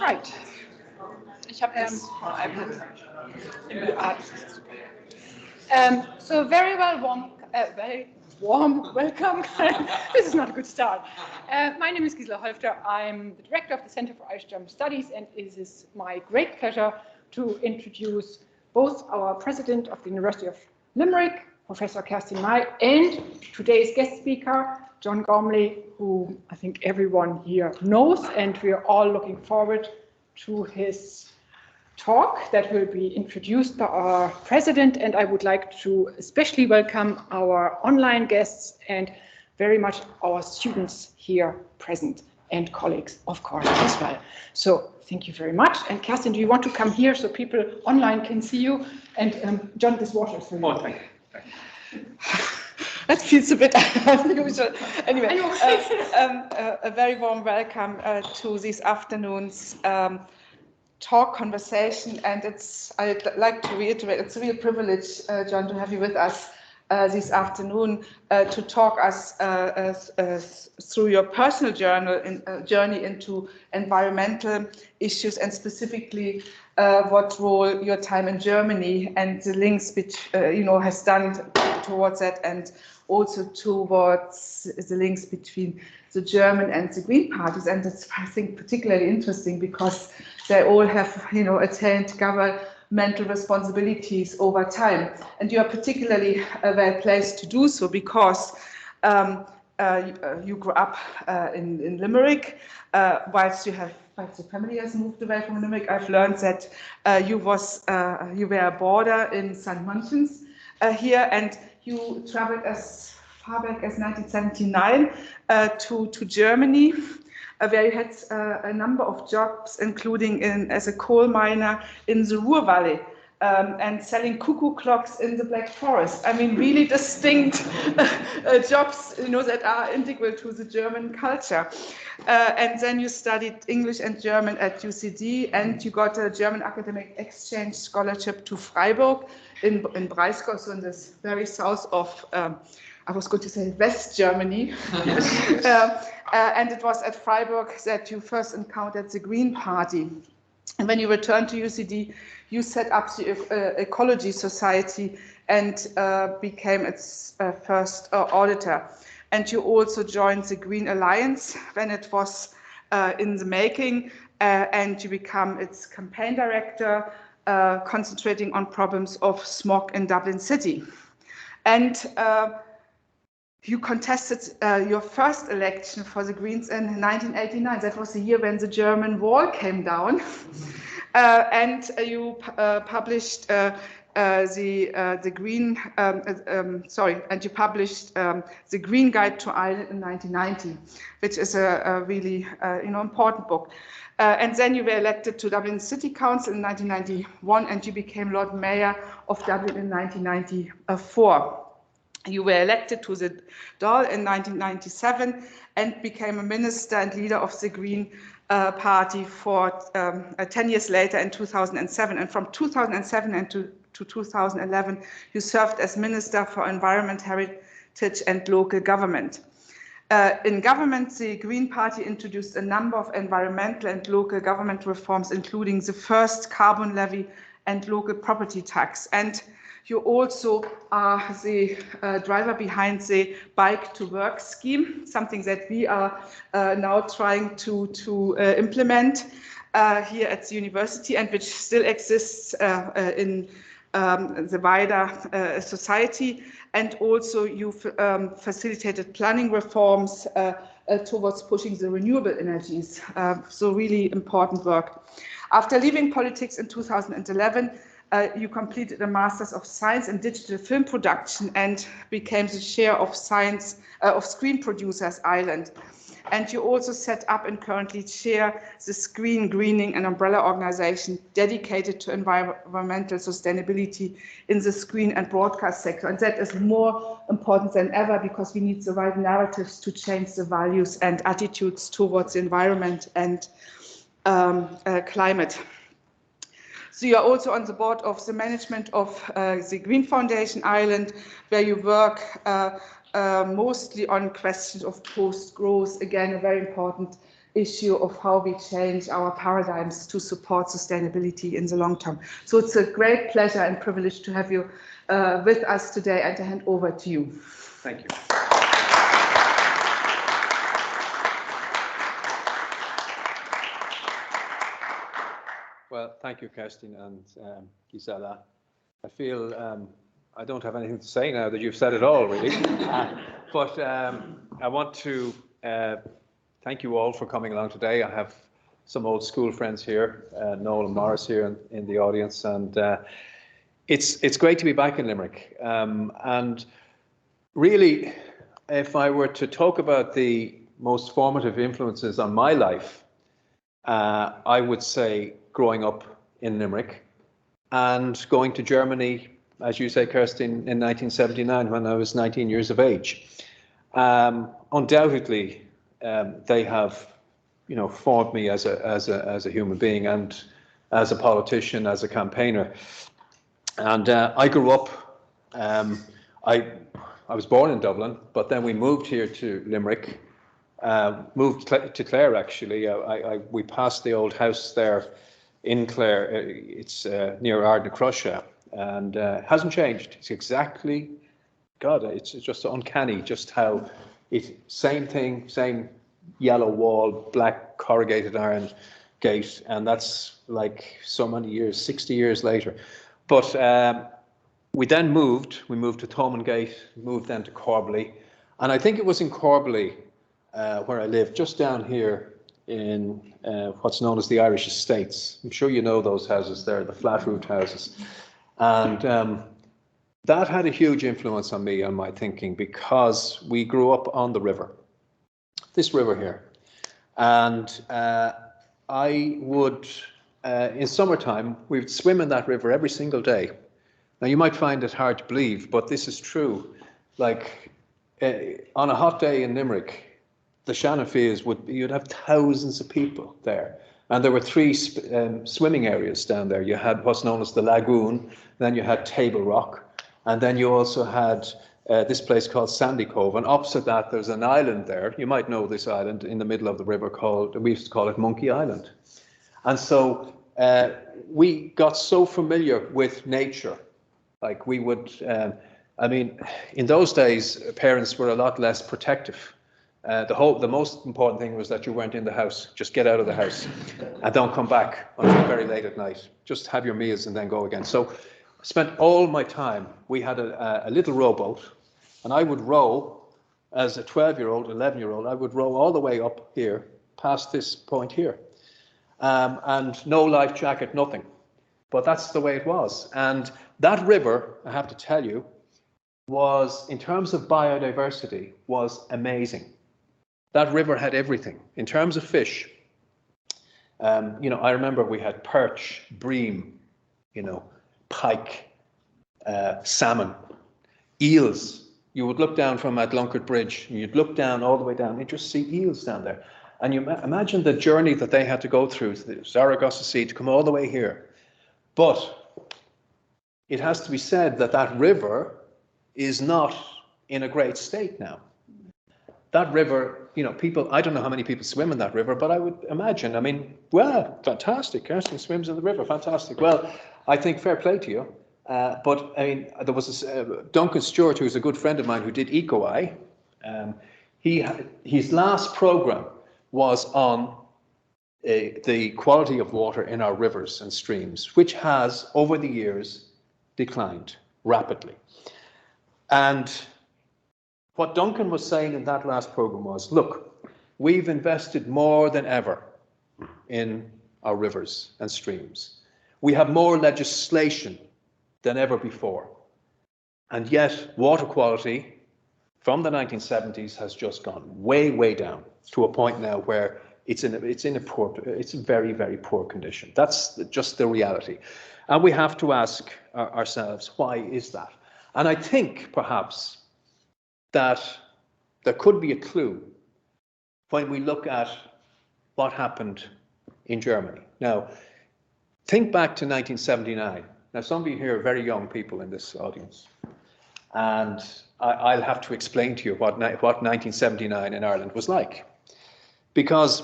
Right. Ich habe das iPad. So very warm welcome. This is not a good start. My name is Gisela Holfter. I'm the director of the Center for Irish German Studies, and it is my great pleasure to introduce both our president of the University of Limerick, Professor Kerstin Mey, and today's guest speaker, John Gormley, who I think everyone here knows, and we are all looking forward to his talk that will be introduced by our president. And I would like to especially welcome our online guests and very much our students here present and colleagues, of course, as well. So thank you very much. And Kerstin, do you want to come here so people online can see you? And John, this water is for you. Oh, thank you. That feels a bit unusual. Anyway, a very warm welcome to this afternoon's talk conversation, and I'd like to reiterate, it's a real privilege, John, to have you with us this afternoon to talk us through your personal journey into environmental issues, and specifically what role your time in Germany and the links has done towards that, and also towards the links between the German and the Green parties. And it's, I think, particularly interesting because they all have, attained governmental responsibilities over time. And you are particularly well placed to do so because you grew up in Limerick, whilst your family has moved away from Limerick. I've learned that you were a boarder in St. Munchens here, and you traveled as far back as 1979 to Germany, where you had a number of jobs, including as a coal miner in the Ruhr Valley and selling cuckoo clocks in the Black Forest. I mean, really distinct jobs, that are integral to the German culture. And then you studied English and German at UCD, and you got a German academic exchange scholarship to Freiburg in Breisgau, so in this very south of, I was going to say West Germany. And it was at Freiburg that you first encountered the Green Party. And when you returned to UCD, you set up the Ecology Society and became its first auditor. And you also joined the Green Alliance when it was in the making, and you become its campaign director, concentrating on problems of smog in Dublin City. And you contested your first election for the Greens in 1989. That was the year when the German wall came down. And you published the Green Guide to Ireland in 1990, which is a really important book. And then you were elected to Dublin City Council in 1991, and you became Lord Mayor of Dublin in 1994. You were elected to the Dáil in 1997 and became a minister and leader of the Green Party for 10 years later in 2007. And from 2007 to 2011, you served as Minister for Environment, Heritage and Local Government. In government, the Green Party introduced a number of environmental and local government reforms, including the first carbon levy and local property tax. And you also are the driver behind the Bike to Work scheme, something that we are now trying to implement here at the university, and which still exists in the wider society. And also you've facilitated planning reforms towards pushing the renewable energies. So really important work. After leaving politics in 2011, you completed a Master's of Science in Digital Film Production and became the chair of Science of Screen Producers Ireland. And you also set up and currently chair the Screen Greening, an umbrella organization dedicated to environmental sustainability in the screen and broadcast sector. And that is more important than ever because we need the right narratives to change the values and attitudes towards the environment and climate. So you are also on the board of the management of the Green Foundation Ireland, where you work mostly on questions of post-growth, again, a very important issue of how we change our paradigms to support sustainability in the long term. So it's a great pleasure and privilege to have you with us today, and to hand over to you. Thank you. Well, thank you, Kerstin and Gisela. I feel I don't have anything to say now that you've said it all, really. But I want to thank you all for coming along today. I have some old school friends here, Noel and Morris here in the audience, and it's great to be back in Limerick. And really, if I were to talk about the most formative influences on my life, I would say growing up in Limerick and going to Germany, as you say, Kerstin, in 1979 when I was 19 years of age. Undoubtedly, they have, formed me as a human being and as a politician, as a campaigner. And I grew up. I was born in Dublin, but then we moved here to Limerick. Moved to Clare, actually. We passed the old house there in Clare. It's near Ardnacrusha, and hasn't changed. It's exactly, God, it's just uncanny just how same thing, same yellow wall, black corrugated iron gate, and that's like so many years, 60 years later. But we then moved. We moved to Thomond Gate, moved then to Corbally, and I think it was in Corbally where I live, just down here in what's known as the Irish Estates. I'm sure you know those houses there, the flat roof houses. And that had a huge influence on me, on my thinking, because we grew up on the river, this river here. And I would, in summertime, we would swim in that river every single day. Now, you might find it hard to believe, but this is true. Like, on a hot day in Limerick, the Shannon Fields you'd have thousands of people there. And there were three swimming areas down there. You had what's known as the Lagoon, then you had Table Rock, and then you also had this place called Sandy Cove. And opposite that, there's an island there. You might know this island in the middle of the river we used to call it Monkey Island. And so we got so familiar with nature. Like we would, in those days, parents were a lot less protective. The most important thing was that you weren't in the house. Just get out of the house and don't come back until very late at night. Just have your meals and then go again. So I spent all my time. We had a little rowboat, and I would row as a 12-year-old, 11-year-old. I would row all the way up here, past this point here, and no life jacket, nothing. But that's the way it was. And that river, I have to tell you, was, in terms of biodiversity, was amazing. That river had everything. In terms of fish, I remember we had perch, bream, pike, salmon, eels. You would look down from Adlunkard Bridge, and you'd look down all the way down, and just see eels down there. And you imagine the journey that they had to go through the Zaragoza Sea to come all the way here. But it has to be said that that river is not in a great state now. That river, people, I don't know how many people swim in that river, but I would imagine, well, fantastic, Kerstin swims in the river, fantastic. Well, I think fair play to you. But there was Duncan Stewart, who's a good friend of mine, who did EcoEye. His last program was on the quality of water in our rivers and streams, which has, over the years, declined rapidly. And what Duncan was saying in that last program was, look, we've invested more than ever in our rivers and streams. We have more legislation than ever before. And yet water quality from the 1970s has just gone way, way down to a point now where it's in a very, very poor condition. That's just the reality. And we have to ask ourselves, why is that? And I think perhaps that there could be a clue when we look at what happened in Germany. Now, think back to 1979. Now, some of you here are very young people in this audience, and I'll have to explain to you what 1979 in Ireland was like. Because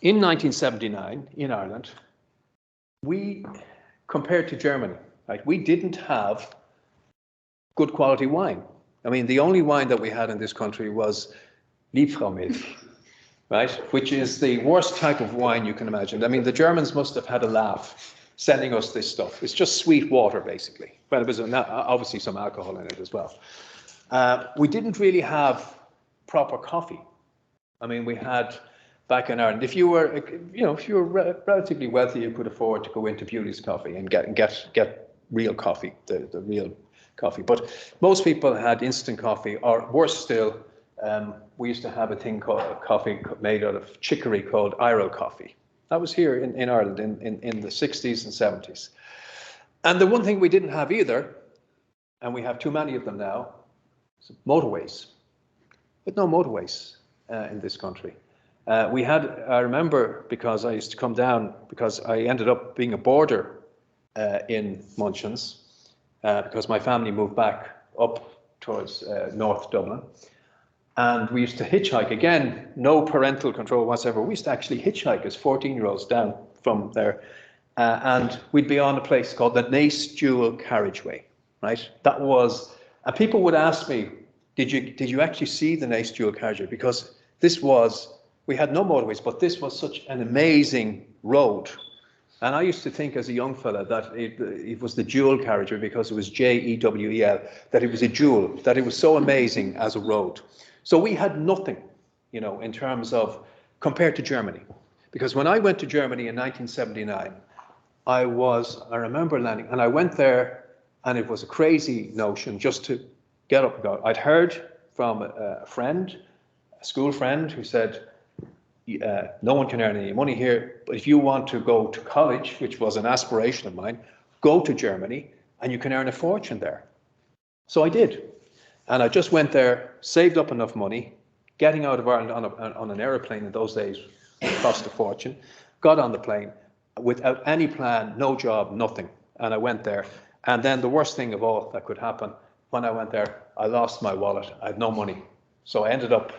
in 1979 in Ireland, we, compared to Germany, right, we didn't have good quality wine. I mean, the only wine that we had in this country was Liebfraumilch, right, which is the worst type of wine you can imagine. I mean, the Germans must have had a laugh sending us this stuff. It's just sweet water, basically. But it was obviously some alcohol in it as well. We didn't really have proper coffee. I mean, we had back in Ireland, if you were relatively wealthy, you could afford to go into Beauty's Coffee and get real coffee, the real coffee. But most people had instant coffee, or worse still, we used to have a thing called coffee made out of chicory called Iro coffee. That was here in Ireland in the 60s and 70s. And the one thing we didn't have either, and we have too many of them now, is motorways. But no motorways in this country. I remember, because I used to come down, because I ended up being a boarder in Munchins, because my family moved back up towards North Dublin. And we used to hitchhike, again, no parental control whatsoever. We used to actually hitchhike as 14-year-olds down from there. And we'd be on a place called the Nace Dual Carriageway, right? That was, and people would ask me, did you actually see the Nace Dual Carriageway? Because this was, we had no motorways, but this was such an amazing road. And I used to think as a young fella that it was the dual carriageway, because it was Jewel, that it was a jewel, that it was so amazing as a road. So we had nothing, in terms of, compared to Germany. Because when I went to Germany in 1979, I remember landing, and I went there, and it was a crazy notion just to get up and go. I'd heard from a friend, a school friend, who said, no one can earn any money here, but if you want to go to college, which was an aspiration of mine, go to Germany, and you can earn a fortune there. So I did. And I just went there, saved up enough money, getting out of Ireland on an aeroplane in those days cost a fortune, got on the plane without any plan, no job, nothing. And I went there. And then the worst thing of all that could happen, when I went there, I lost my wallet. I had no money. So I ended up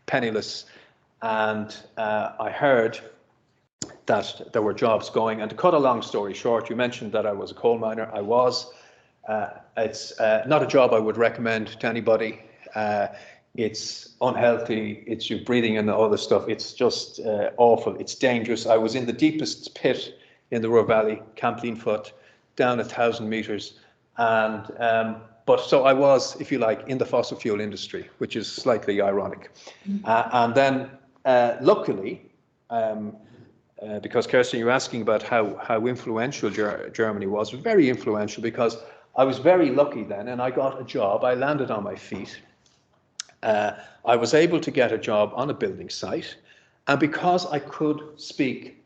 penniless. And I heard that there were jobs going. And to cut a long story short, you mentioned that I was a coal miner. I was. It's not a job I would recommend to anybody. It's unhealthy. It's you breathing in all this stuff. It's just awful. It's dangerous. I was in the deepest pit in the Ruhr Valley, Camp Leanfoot, down 1,000 meters. And but so I was, if you like, in the fossil fuel industry, which is slightly ironic. And then luckily, because Kerstin, you're asking about how influential Germany was very influential, because I was very lucky then, and I got a job. I landed on my feet. I was able to get a job on a building site, and because I could speak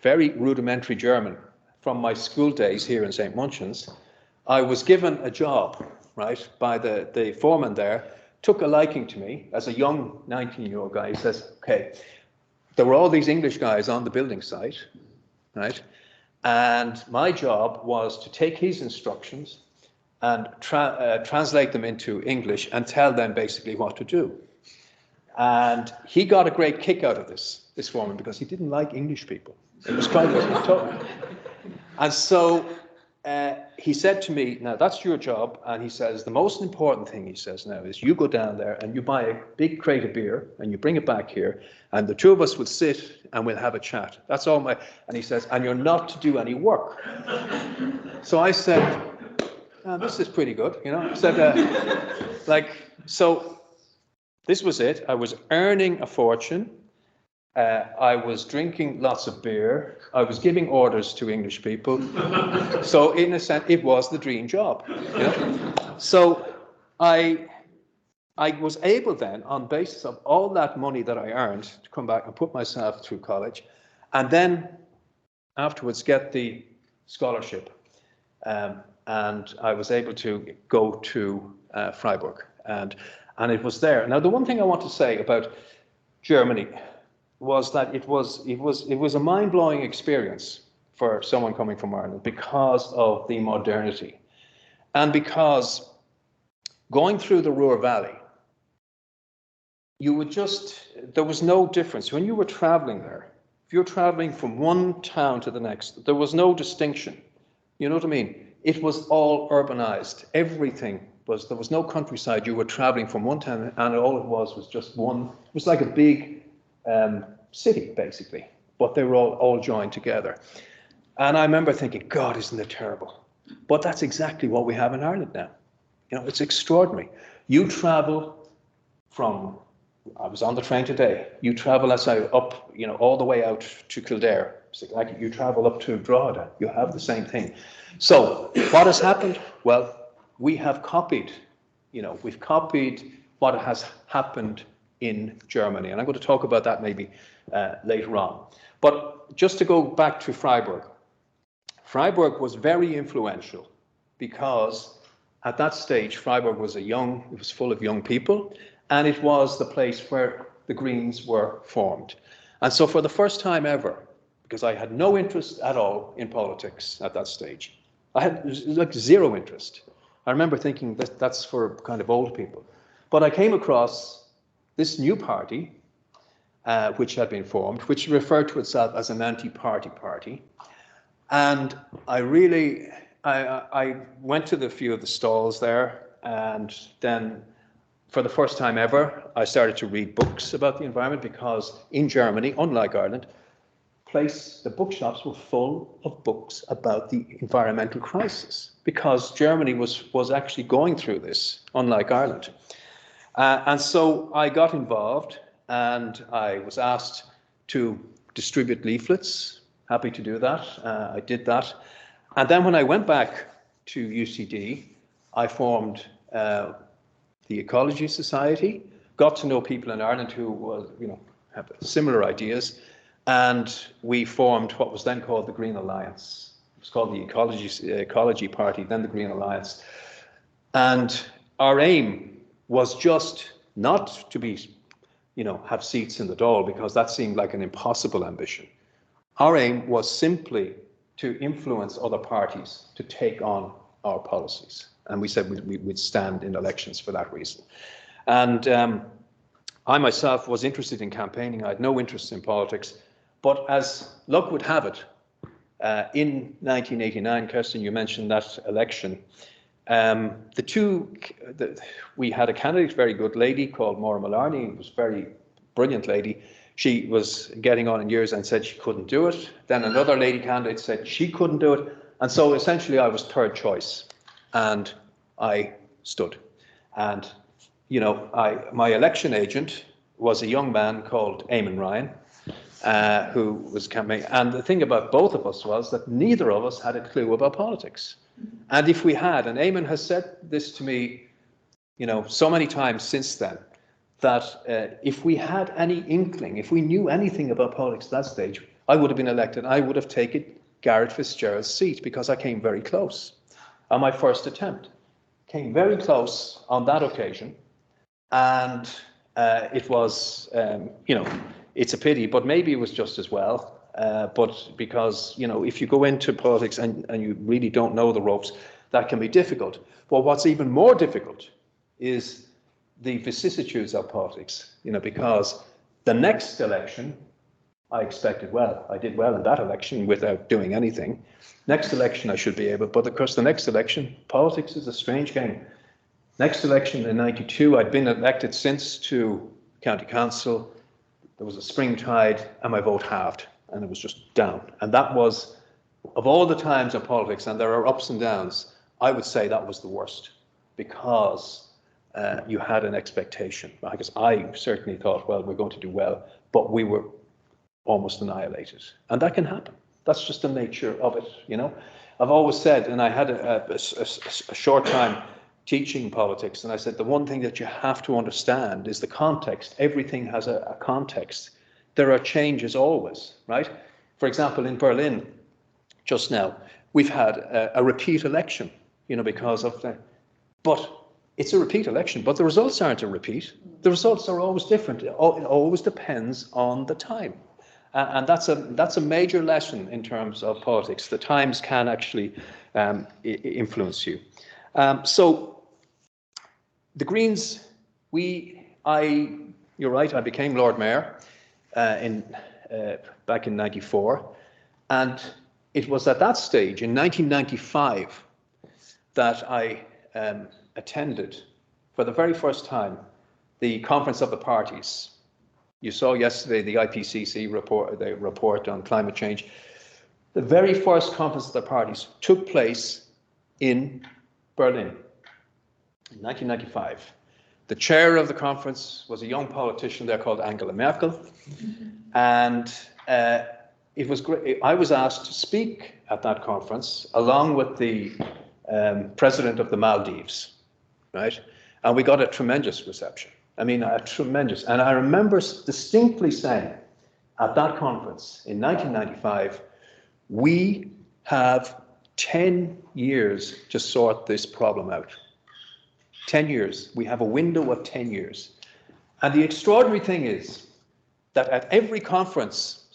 very rudimentary German from my school days here in St. Munchins, I was given a job, right, by the foreman there, took a liking to me as a young 19-year-old guy. He says, okay, there were all these English guys on the building site, right? And my job was to take his instructions and translate them into English and tell them basically what to do. And he got a great kick out of this foreman, because he didn't like English people. It was kind of tough. And so he said to me, now that's your job. And he says, the most important thing, he says now, is you go down there and you buy a big crate of beer and you bring it back here, and the two of us will sit and we'll have a chat. That's all and he says, and you're not to do any work. So I said, oh, this is pretty good, I said, so this was it. I was earning a fortune. I was drinking lots of beer. I was giving orders to English people. So in a sense, it was the dream job. So I was able then, on basis of all that money that I earned, to come back and put myself through college, and then afterwards get the scholarship. And I was able to go to Freiburg, and it was there. Now, the one thing I want to say about Germany was that it was a mind-blowing experience, for someone coming from Ireland because of the modernity. And because going through the Ruhr Valley, there was no difference. When you were traveling there, if you're traveling from one town to the next, there was no distinction. You know what I mean? It was all urbanized. Everything was, there was no countryside. You were traveling from one town and all it was just one, it was like a big city, basically, but they were all joined together. And I remember thinking, God, isn't it terrible? But that's exactly what we have in Ireland now. You know, it's extraordinary. You travel from, I was on the train today, you travel up, you know, all the way out to Kildare. It's like you travel up to Drogheda, you have the same thing. So what has happened? Well, we have copied, you know, we've copied what has happened in Germany. And I'm going to talk about that maybe later on. But just to go back to Freiburg. Freiburg was very influential because at that stage, Freiburg was it was full of young people, and it was the place where the Greens were formed. And so for the first time ever, because I had no interest at all in politics at that stage, I had like zero interest. I remember thinking that that's for kind of old people. But I came across this new party, which had been formed, which referred to itself as an anti-party party. And I went to the few of the stalls there, and then for the first time ever, I started to read books about the environment, because in Germany, unlike Ireland, the bookshops were full of books about the environmental crisis, because Germany was actually going through this, unlike Ireland. And so I got involved, and I was asked to distribute leaflets. Happy to do that. I did that. And then when I went back to UCD, I formed the Ecology Society, got to know people in Ireland who have similar ideas, and we formed what was then called the Green Alliance. It was called the Ecology Party, then the Green Alliance. And our aim was just not to be, have seats in the Dáil, because that seemed like an impossible ambition. Our aim was simply to influence other parties to take on our policies. And we said we'd stand in elections for that reason. And I myself was interested in campaigning. I had no interest in politics. But as luck would have it, in 1989, Kerstin, you mentioned that election, we had a candidate, very good lady called Maura Mallarney, who was a very brilliant lady. She was getting on in years and said she couldn't do it. Then another lady candidate said she couldn't do it. And so essentially I was third choice, and I stood. And, my election agent was a young man called Eamon Ryan, who was campaigning. And the thing about both of us was that neither of us had a clue about politics. And if we had, and Eamon has said this to me, so many times since then, that if we had any inkling, if we knew anything about politics at that stage, I would have been elected. I would have taken Garret FitzGerald's seat, because I came very close on my first attempt. Came very close on that occasion. And it was, it's a pity, but maybe it was just as well. But because, if you go into politics and you really don't know the ropes, that can be difficult. But what's even more difficult is the vicissitudes of politics, because the next election, I expected well. I did well in that election without doing anything. Next election, I should be able, but of course, the next election, politics is a strange game. Next election in '92, I'd been elected since to County Council. There was a spring tide, and my vote halved, and it was just down. And that was, of all the times in politics, and there are ups and downs, I would say that was the worst, because you had an expectation. Because I certainly thought, well, we're going to do well, but we were almost annihilated. And that can happen. That's just the nature of it, I've always said, and I had a short time teaching politics, and I said, the one thing that you have to understand is the context. Everything has a context. There are changes always, right? For example, in Berlin, just now, we've had a repeat election, because of the, but it's a repeat election, but the results aren't a repeat. The results are always different. It always depends on the time. And that's a major lesson in terms of politics. The times can actually influence you. So the Greens, you're right, I became Lord Mayor back in '94, and it was at that stage in 1995 that I attended for the very first time the Conference of the Parties. You saw yesterday the IPCC report on climate change. The very first Conference of the Parties took place in Berlin in 1995. The chair of the conference was a young politician there called Angela Merkel. And it was great. I was asked to speak at that conference along with the president of the Maldives, right? And we got a tremendous reception. I mean, a tremendous. And I remember distinctly saying at that conference in 1995, we have 10 years to sort this problem out. 10 years. We have a window of 10 years. And the extraordinary thing is that at every conference,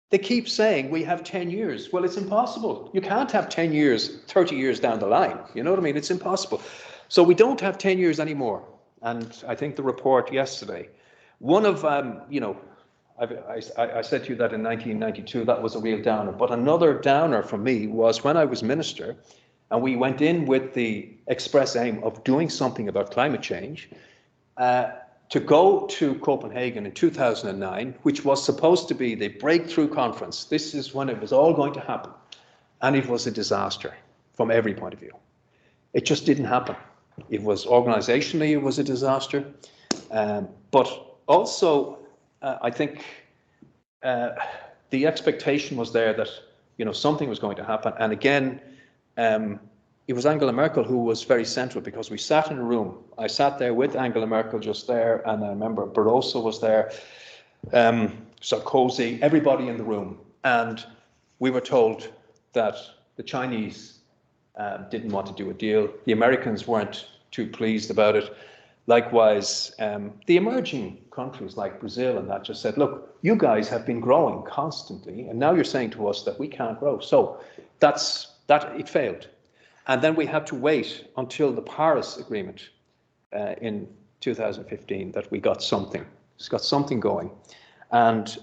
they keep saying we have 10 years. Well, it's impossible. You can't have 10 years, 30 years down the line. You know what I mean? It's impossible. So we don't have 10 years anymore. And I think the report yesterday, one of, I said to you that in 1992, that was a real downer. But another downer for me was when I was minister, and we went in with the express aim of doing something about climate change, to go to Copenhagen in 2009, which was supposed to be the breakthrough conference. This is when it was all going to happen. And it was a disaster from every point of view. It just didn't happen. It was organizationally, it was a disaster. But also, I think the expectation was there that, something was going to happen. And again, it was Angela Merkel who was very central, because we sat in a room. I sat there with Angela Merkel just there, and I remember Barroso was there, Sarkozy, everybody in the room. And we were told that the Chinese didn't want to do a deal. The Americans weren't too pleased about it. Likewise, the emerging countries like Brazil and that just said, look, you guys have been growing constantly, and now you're saying to us that we can't grow. So it failed. And then we had to wait until the Paris Agreement in 2015 that we got something. It's got something going. And,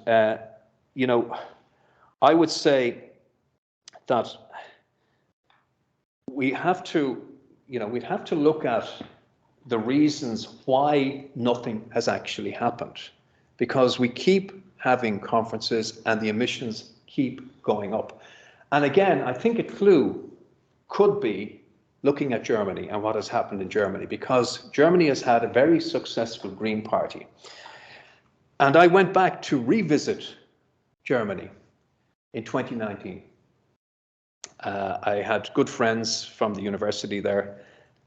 I would say that we'd have to look at the reasons why nothing has actually happened, because we keep having conferences and the emissions keep going up. And again, I think could be looking at Germany and what has happened in Germany, because Germany has had a very successful Green Party. And I went back to revisit Germany in 2019. I had good friends from the university there,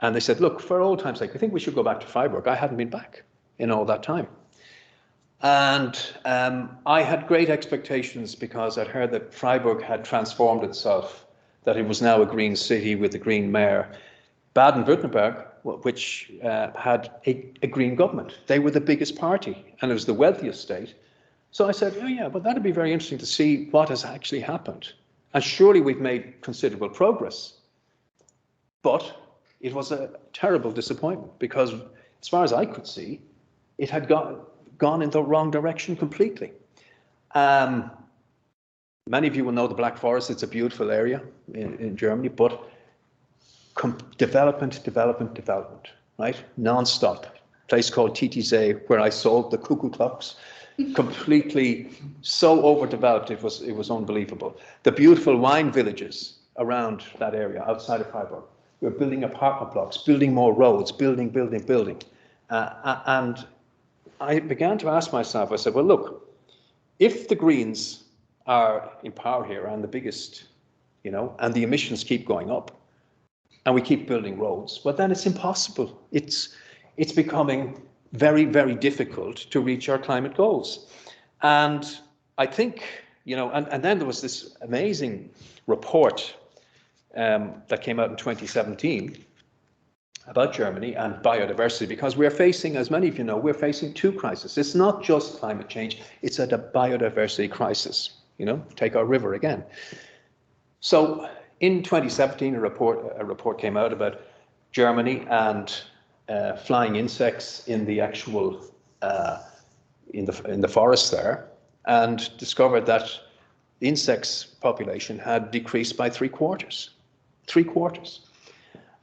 and they said, look, for old time's sake, I think we should go back to Freiburg. I hadn't been back in all that time. And I had great expectations, because I'd heard that Freiburg had transformed itself, that it was now a green city with a green mayor. Baden-Württemberg, which had a green government, they were the biggest party, and it was the wealthiest state. So I said, oh yeah, but that'd be very interesting to see what has actually happened. And surely we've made considerable progress. But it was a terrible disappointment, because as far as I could see, it had gone in the wrong direction completely. Many of you will know the Black Forest. It's a beautiful area in Germany, but development, right? Non-stop. Place called Titisee, where I sold the cuckoo clocks. Completely so overdeveloped, it was unbelievable. The beautiful wine villages around that area, outside of Freiburg. We're building apartment blocks, building more roads, building. And I began to ask myself, I said, well, look, if the Greens are in power here and the biggest, and the emissions keep going up, and we keep building roads, well, then it's impossible. It's becoming very, very difficult to reach our climate goals. And I think, and then there was this amazing report that came out in 2017 about Germany and biodiversity, because we're facing, as many of you know, we're facing two crises. It's not just climate change, it's a biodiversity crisis. You know, take our river again. So in 2017, a report came out about Germany and flying insects in the actual in the forest there, and discovered that the insects population had decreased by 3/4. 3/4.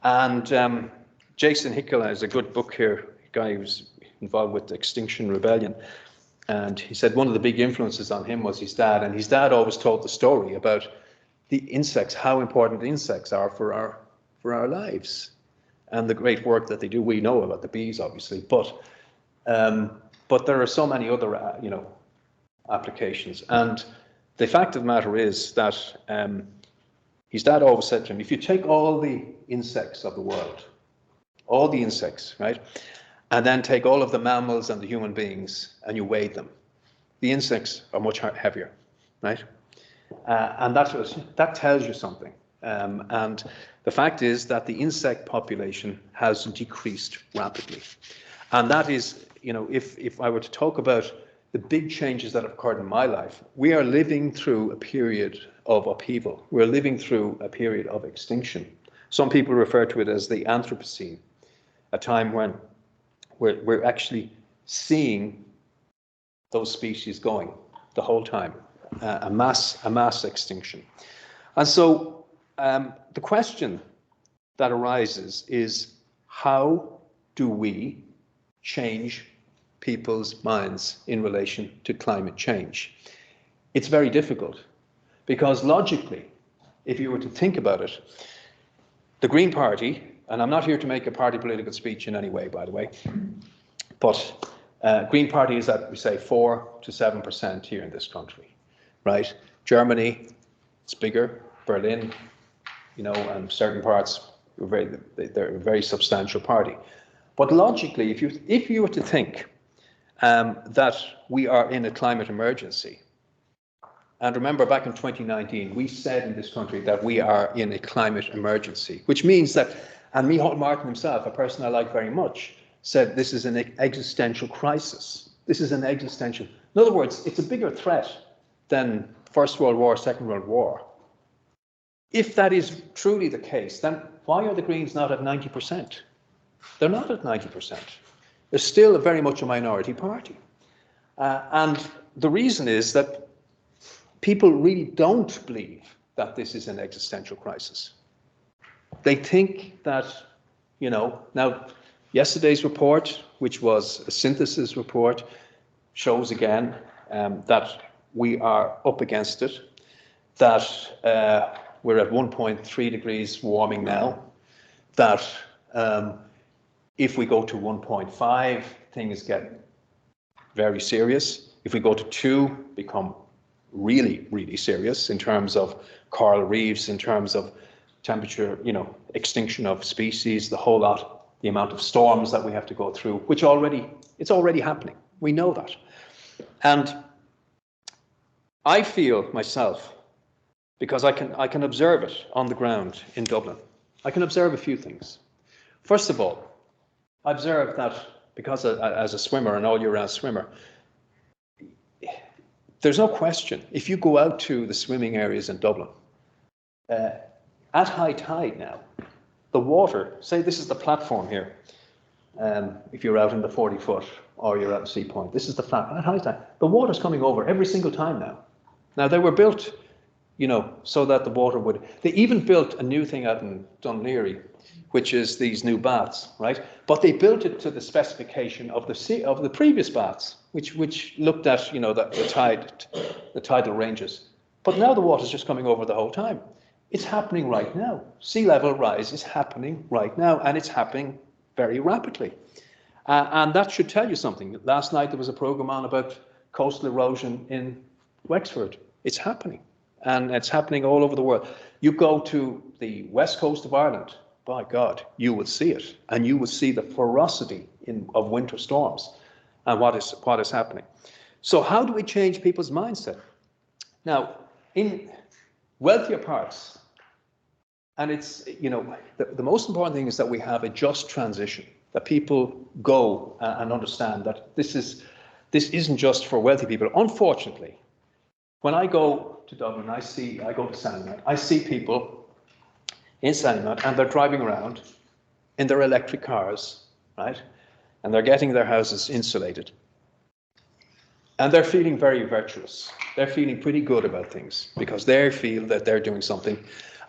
And Jason Hickel has a good book here, a guy who's involved with the Extinction Rebellion. And he said one of the big influences on him was his dad. And his dad always told the story about the insects, how important the insects are for our lives. And the great work that they do. We know about the bees, obviously, but there are so many other, applications. And the fact of the matter is that his dad always said to him, if you take all the insects of the world, all the insects, right, and then take all of the mammals and the human beings and you weigh them, the insects are much heavier, right? And that tells you something. And the fact is that the insect population has decreased rapidly. And that is, if I were to talk about the big changes that have occurred in my life, we are living through a period of upheaval. We're living through a period of extinction. Some people refer to it as the Anthropocene, a time when we're actually seeing those species going the whole time, a mass extinction. And so the question that arises is, how do we change people's minds in relation to climate change? It's very difficult, because logically, if you were to think about it, the Green Party, and I'm not here to make a party political speech in any way, by the way, but Green Party is at, we say, 4 to 7% here in this country, right? Germany, it's bigger. Berlin, and certain parts, they're a very substantial party. But logically, if you were to think that we are in a climate emergency, and remember back in 2019, we said in this country that we are in a climate emergency, which means that, and Micheál Martin himself, a person I like very much, said this is an existential crisis. This is an existential. In other words, it's a bigger threat than First World War, Second World War. If that is truly the case, then why are the Greens not at 90%? They're not at 90%. They're still very much a minority party. And the reason is that people really don't believe that this is an existential crisis. They think that, now yesterday's report, which was a synthesis report, shows again that we are up against it, that we're at 1.3 degrees warming now, that if we go to 1.5, things get very serious. If we go to 2, become really, really serious in terms of coral reefs, in terms of temperature, extinction of species, the whole lot, the amount of storms that we have to go through, which it's already happening. We know that. And I feel myself, because I can observe it on the ground in Dublin, I can observe a few things. First of all, I observe that because as a swimmer, an all-year-round swimmer, there's no question, if you go out to the swimming areas in Dublin, at high tide now, the water, say this is the platform here, if you're out in the 40-foot or you're at Sea Point, this is the flat, at high tide, the water's coming over every single time now. Now they were built, so that the water would, they even built a new thing out in Dunleary, which is these new baths, right? But they built it to the specification of the previous baths, which looked at, the tidal ranges. But now the water's just coming over the whole time. It's happening right now. Sea level rise is happening right now, and it's happening very rapidly. And that should tell you something. Last night there was a program on about coastal erosion in Wexford. It's happening, and it's happening all over the world. You go to the west coast of Ireland, by God, you will see it, and you will see the ferocity of winter storms and what is happening. So how do we change people's mindset? Now, in wealthier parts And it's, you know, the most important thing is that we have a just transition, that people go and understand that this isn't just for wealthy people. Unfortunately, when I go to Dublin, I go to Sandymount, I see people in Sandymount and they're driving around in their electric cars, right? And they're getting their houses insulated. And they're feeling very virtuous. They're feeling pretty good about things because they feel that they're doing something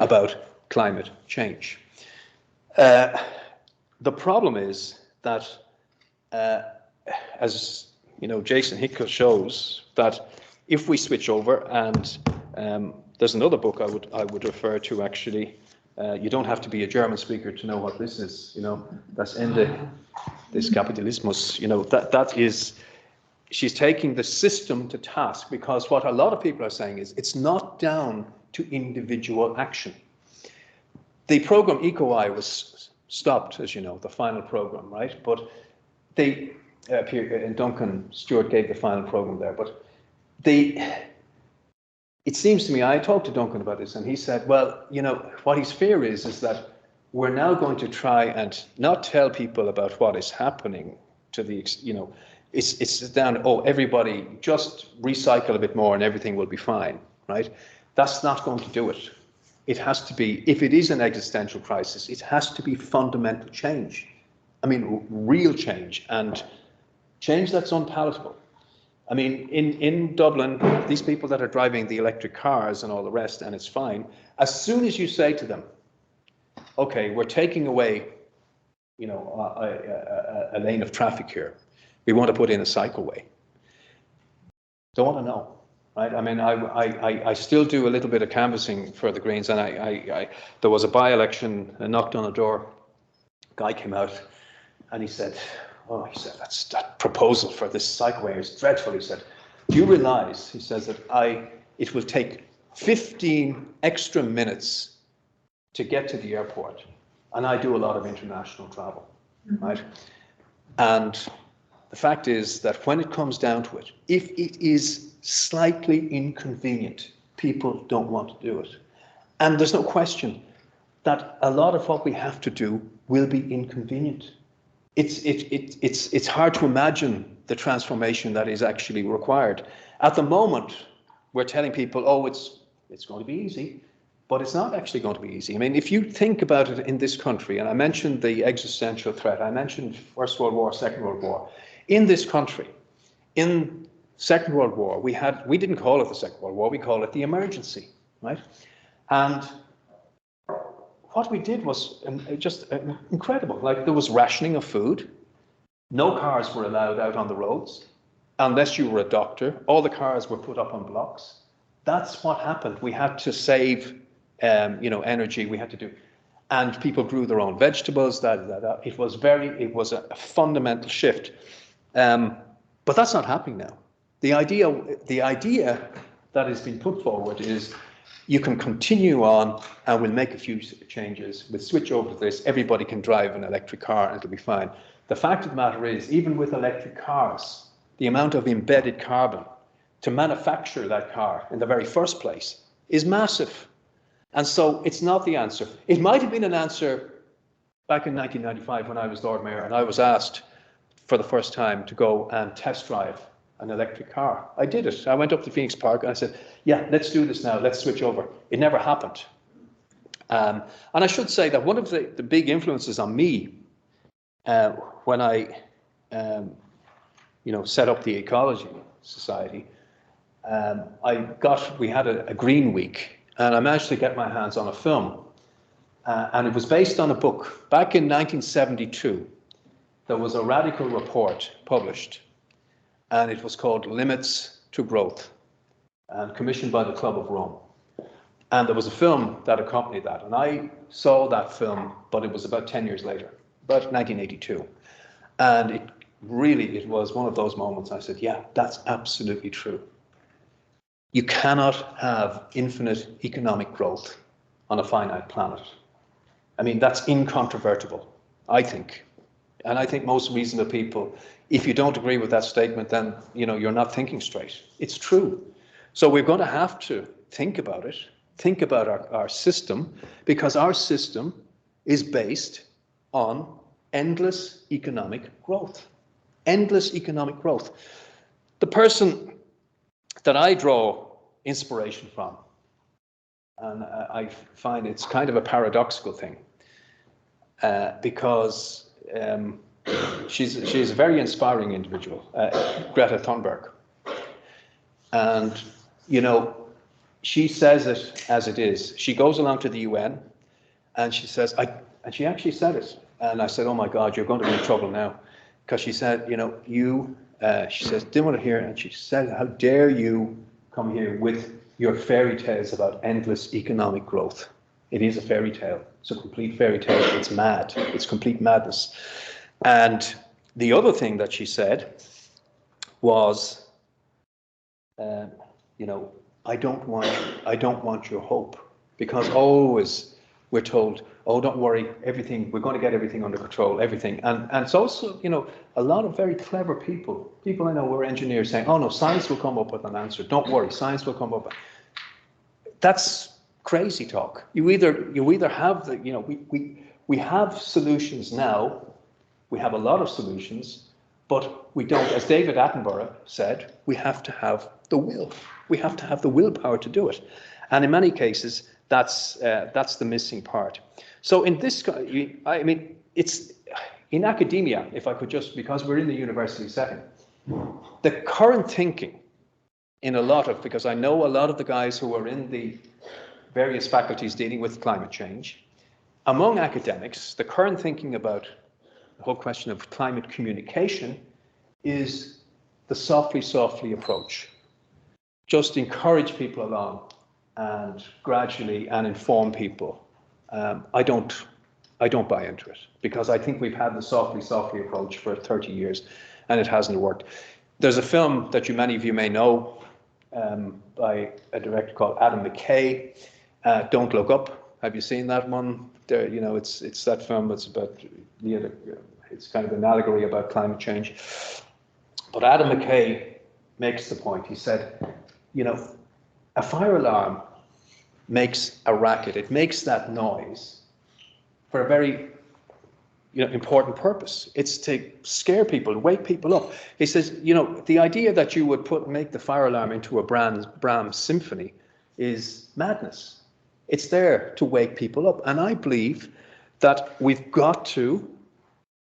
about climate change. The problem is that, as you know, Jason Hickel shows that if we switch over, and there's another book I would refer to actually. You don't have to be a German speaker to know what this is. You know, that's Ende des Kapitalismus. You know, that is. She's taking the system to task, because what a lot of people are saying is it's not down to individual action. The program EcoEye was stopped, as you know, the final program, right? But they and Duncan Stewart gave the final program there. But it seems to me, I talked to Duncan about this, and he said, well, you know, what his fear is that we're now going to try and not tell people about what is happening to the, you know, it's down, oh, everybody just recycle a bit more and everything will be fine, right? That's not going to do it. It has to be, if it is an existential crisis, it has to be fundamental change. I mean, real change, and change that's unpalatable. I mean, in Dublin, these people that are driving the electric cars and all the rest, and it's fine, as soon as you say to them, okay, we're taking away, you know, a lane of traffic here, we want to put in a cycleway. Don't want to know. Right? I mean, I still do a little bit of canvassing for the Greens, and there was a by-election, I knocked on a door, a guy came out, and he said, that's that proposal for this cycleway is dreadful. He said, do you realize, he says, that it will take 15 extra minutes to get to the airport, and I do a lot of international travel, right? And the fact is that when it comes down to it, if it is slightly inconvenient, people don't want to do it. And there's no question that a lot of what we have to do will be inconvenient. It's hard to imagine the transformation that is actually required. At the moment, we're telling people, oh, it's going to be easy, but it's not actually going to be easy. I mean, if you think about it in this country, and I mentioned the existential threat, I mentioned First World War, Second World War. In this country, in Second World War, we didn't call it the Second World War, we call it the emergency, right? And what we did was just incredible. Like, there was rationing of food. No cars were allowed out on the roads unless you were a doctor. All the cars were put up on blocks. That's what happened. We had to save, you know, energy. We had to do, and people grew their own vegetables. It was a fundamental shift. But that's not happening now. The idea that has been put forward is you can continue on and we'll make a few changes. We'll switch over to this. Everybody can drive an electric car and it'll be fine. The fact of the matter is, even with electric cars, the amount of embedded carbon to manufacture that car in the very first place is massive. And so it's not the answer. It might have been an answer back in 1995 when I was Lord Mayor and I was asked for the first time to go and test drive an electric car. I did it. I went up to Phoenix Park and I said, yeah, let's do this now. Let's switch over. It never happened. And I should say that one of the big influences on me when I you know, set up the Ecology Society, we had a Green Week, and I managed to get my hands on a film. And it was based on a book. Back in 1972, there was a radical report published, and it was called Limits to Growth, and commissioned by the Club of Rome. And there was a film that accompanied that, and I saw that film, but it was about 10 years later, about 1982. And it was one of those moments I said, yeah, that's absolutely true. You cannot have infinite economic growth on a finite planet. I mean, that's incontrovertible, I think. And I think most reasonable people, if you don't agree with that statement, then, you know, you're not thinking straight. It's true. So we're going to have to think about it. think about our system, because our system is based on endless economic growth. Endless economic growth. The person that I draw inspiration from, and I find it's kind of a paradoxical thing, because she's a very inspiring individual, Greta Thunberg. And, you know, she says it as it is. She goes along to the UN and she says, and she actually said it. And I said, oh my God, you're going to be in trouble now. Because she said, you know, she says, didn't want to hear it. And she said, how dare you come here with your fairy tales about endless economic growth. It is a fairy tale. It's a complete fairy tale. It's mad. It's complete madness. And the other thing that she said was, you know, I don't want your hope, because always we're told, oh, don't worry, everything, we're going to get everything under control, everything. And it's also, you know, a lot of very clever people I know who are engineers saying, oh no, science will come up with an answer. Don't worry, science will come up. That's crazy talk. You either have the, you know, we have solutions now. We have a lot of solutions, but we don't, as David Attenborough said, we have to have the will. We have to have the willpower to do it. And in many cases, that's the missing part. So in this, I mean, it's in academia, if I could just, because we're in the university setting, the current thinking in a lot of, because I know a lot of the guys who are in the various faculties dealing with climate change, among academics, the current thinking about the whole question of climate communication is the softly approach. Just encourage people along and gradually and inform people. I don't buy into it, because I think we've had the softly approach for 30 years and it hasn't worked. There's a film that many of you may know by a director called Adam McKay, Don't Look Up. Have you seen that one? There, you know, it's that film. It's about it's kind of an allegory about climate change. But Adam McKay makes the point. He said, you know, a fire alarm makes a racket. It makes that noise for a very, you know, important purpose. It's to scare people, wake people up. He says, you know, the idea that you would make the fire alarm into a Brahms symphony is madness. It's there to wake people up. And I believe that we've got to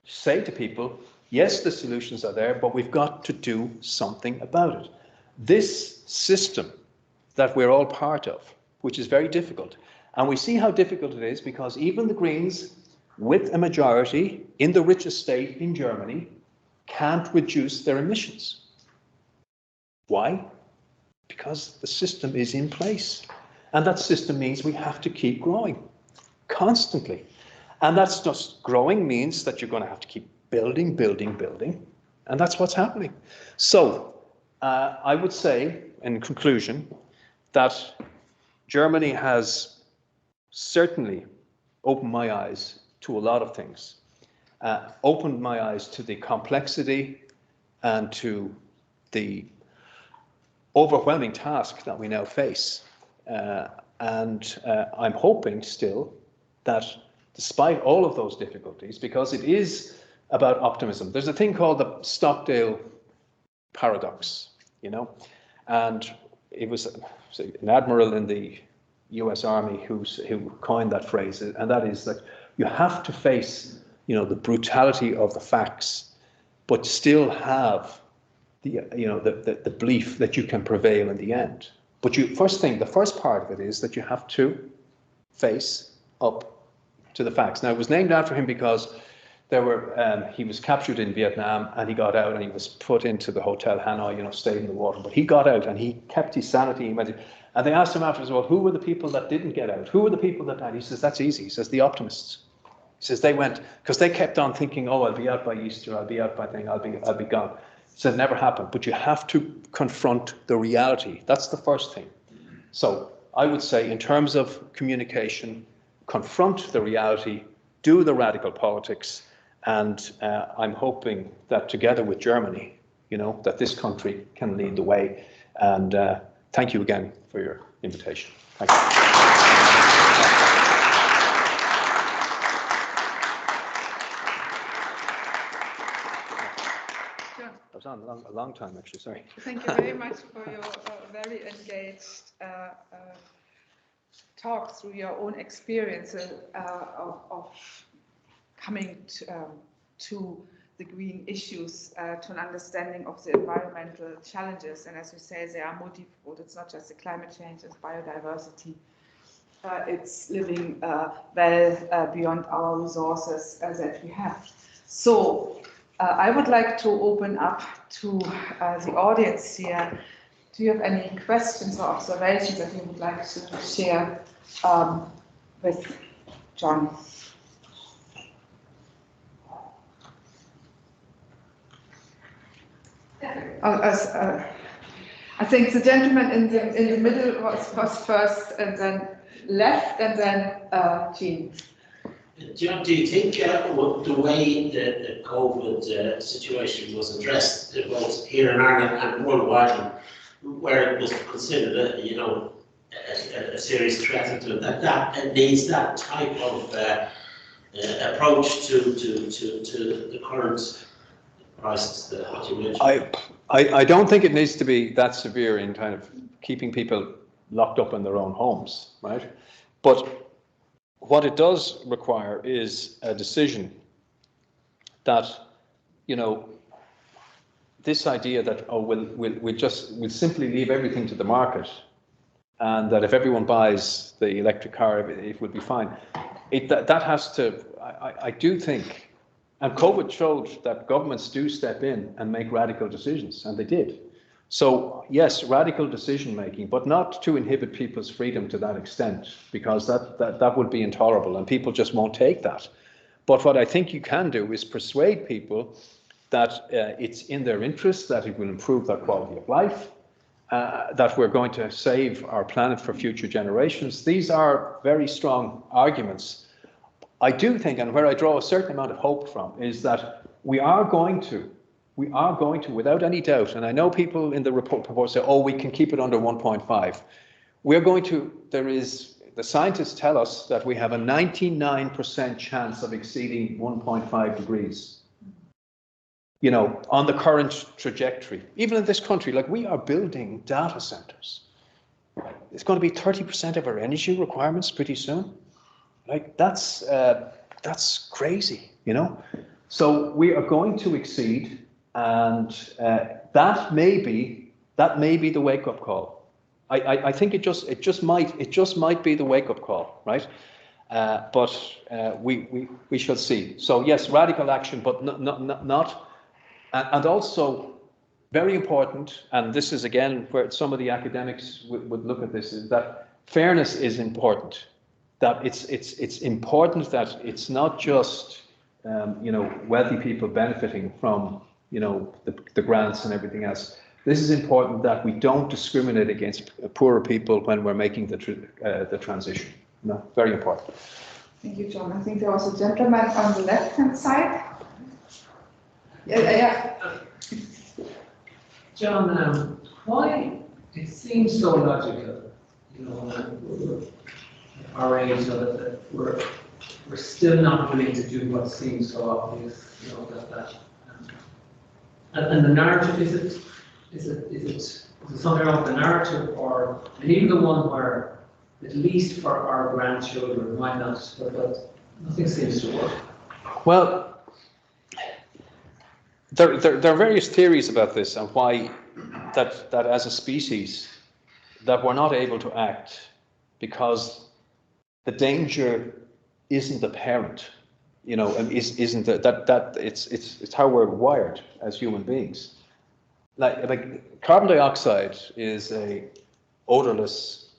say to people, yes, the solutions are there, but we've got to do something about it. This system that we're all part of, which is very difficult, and we see how difficult it is because even the Greens, with a majority in the richest state in Germany, can't reduce their emissions. Why? Because the system is in place. And that system means we have to keep growing constantly. And that's just growing means that you're going to have to keep building. And that's what's happening. So I would say, in conclusion, that Germany has certainly opened my eyes to a lot of things, opened my eyes to the complexity and to the overwhelming task that we now face. And I'm hoping still that despite all of those difficulties, because it is about optimism, there's a thing called the Stockdale paradox, you know, and it was an admiral in the US Army who coined that phrase, and that is that you have to face, you know, the brutality of the facts, but still have the, you know, the belief that you can prevail in the end. But the first part of it is that you have to face up to the facts. Now, it was named after him because he was captured in Vietnam and he got out and he was put into the Hotel Hanoi, you know, stayed in the water. But he got out and he kept his sanity. And they asked him afterwards, well, who were the people that didn't get out? Who were the people that died? He says, that's easy. He says, the optimists. He says, they went, because they kept on thinking, oh, I'll be out by Easter, I'll be out by thing, I'll be gone. He said, it never happened. But you have to confront the reality. That's the first thing. So I would say, in terms of communication, confront the reality, do the radical politics, and I'm hoping that together with Germany, you know, that this country can lead the way. And thank you again for your invitation. Thank you. I was on a long time, actually, sorry. Thank you very much for your very engaged talk through your own experiences of coming to the green issues, to an understanding of the environmental challenges. And as you say, they are multifold. It's not just the climate change, it's biodiversity. It's living well beyond our resources that we have. So I would like to open up to the audience here. Do you have any questions or observations that you would like to share with John? I think the gentleman in the middle was first, and then left, and then Jean. John, do you think the way the COVID situation was addressed, both here in Ireland and worldwide, where it was considered a serious threat to that it needs that type of approach to the current crisis that you mentioned? I don't think it needs to be that severe in kind of keeping people locked up in their own homes, right? But what it does require is a decision that, this idea that, we'll simply leave everything to the market, and that if everyone buys the electric car, it will be fine. That has to, I do think, and COVID showed that governments do step in and make radical decisions, and they did. So yes, radical decision making, but not to inhibit people's freedom to that extent, because that would be intolerable, and people just won't take that. But what I think you can do is persuade people that it's in their interest, that it will improve their quality of life, that we're going to save our planet for future generations. These are very strong arguments. I do think, and where I draw a certain amount of hope from, is that we are going to, without any doubt, and I know people in the report say, oh, we can keep it under 1.5. We're going to, the scientists tell us that we have a 99% chance of exceeding 1.5 degrees, on the current trajectory. Even in this country, like, we are building data centers. It's going to be 30% of our energy requirements pretty soon. Like, that's crazy, So we are going to exceed. And that may be the wake-up call. I think it just might be the wake-up call, right? But we shall see. So yes, radical action, but not. And also very important. And this is again where some of the academics would look at this, is that fairness is important. That it's important that it's not just wealthy people benefiting from the grants and everything else. This is important, that we don't discriminate against poorer people when we're making the transition. Very important. Thank you, John. I think there was a gentleman on the left-hand side. Yeah. John, why it seems so logical, our age, that we're still not willing to do what seems so obvious, and the narrative, is it something wrong with the narrative, and even the one where, at least for our grandchildren, why not? But nothing seems to work. Well, there are various theories about this, and why that as a species that we're not able to act because the danger isn't apparent. Isn't that it's how we're wired as human beings. Like carbon dioxide is a odorless,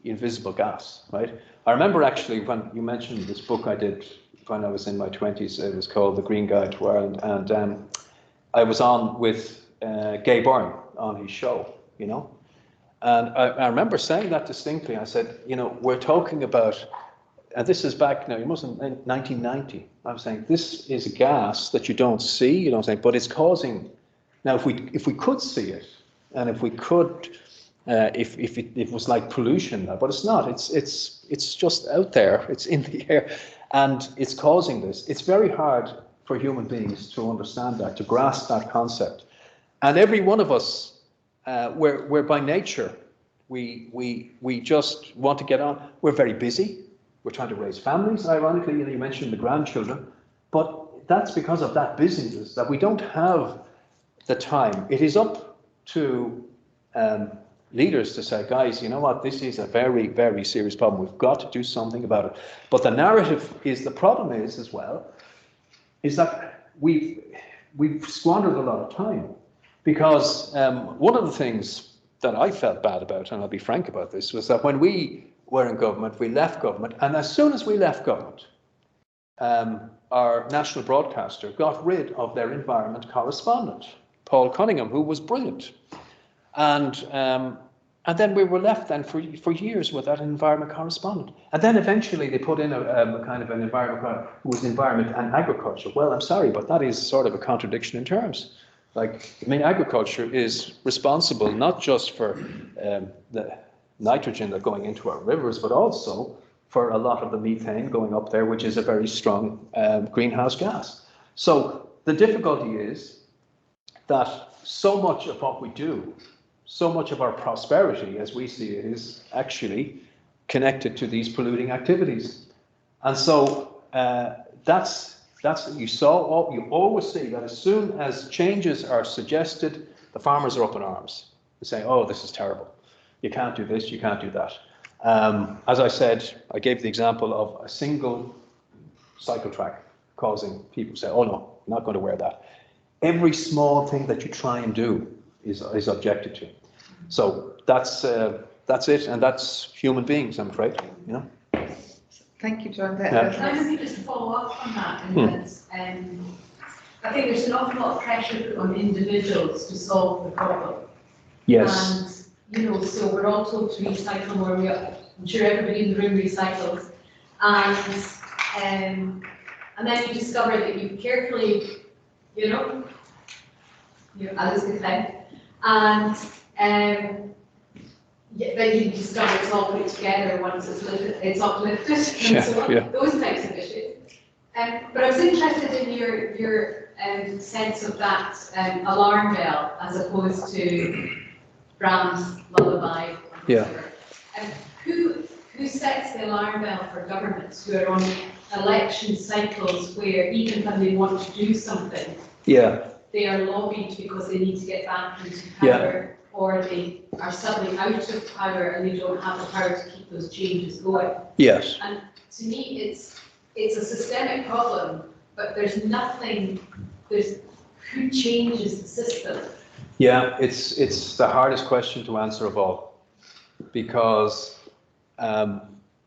invisible gas, right? I remember actually when you mentioned this book I did when I was in my 20s. It was called The Green Guide to Ireland, and I was on with Gay Byrne on his show, and I remember saying that distinctly. I said, we're talking about. And this is back now, it wasn't 1990. I'm saying this is a gas that you don't see, but it's causing. Now, if we could see it, and if we could if it was like pollution, but it's not. It's just out there. It's in the air, and it's causing this. It's very hard for human beings to understand that, to grasp that concept. And every one of us, we're by nature, we just want to get on. We're very busy. We're trying to raise families. Ironically, you mentioned the grandchildren, but that's because of that busyness that we don't have the time. It is up to leaders to say, guys, you know what, this is a very, very serious problem. We've got to do something about it. But the narrative is, the problem is as well, is that we've squandered a lot of time. Because one of the things that I felt bad about, and I'll be frank about this, was that when we were in government, we left government, and as soon as we left government, our national broadcaster got rid of their environment correspondent, Paul Cunningham, who was brilliant. And then we were left then for years with that environment correspondent. And then eventually they put in a kind of an environment who was environment and agriculture. Well, I'm sorry, but that is sort of a contradiction in terms. Like, I mean, agriculture is responsible not just for the nitrogen that's going into our rivers, but also for a lot of the methane going up there, which is a very strong greenhouse gas. So the difficulty is that so much of what we do, so much of our prosperity, as we see it, is actually connected to these polluting activities. And so that's you always see that as soon as changes are suggested, the farmers are up in arms. They say, oh, this is terrible. You can't do this, you can't do that. As I said, I gave the example of a single cycle track causing people to say, oh no, I'm not going to wear that. Every small thing that you try and do is objected to. So that's it, and that's human beings, I'm afraid, you know. Thank you, John. Can I maybe just follow up on that? I think there's an awful lot of pressure put on individuals to solve the problem. Yes. And, so we're all told to recycle more. I'm sure everybody in the room recycles. And then you discover that you carefully, alles getrennt. And then you discover it's all put together once it's uplifted, and so on. Yeah. Those types of issues. But I was interested in your sense of that alarm bell as opposed to Bram's lullaby. Yeah. Who sets the alarm bell for governments who are on election cycles where even when they want to do something, they are lobbied because they need to get back into power, or they are suddenly out of power and they don't have the power to keep those changes going. Yes. And to me, it's a systemic problem, but there's nothing. Who changes the system? Yeah, it's the hardest question to answer of all, because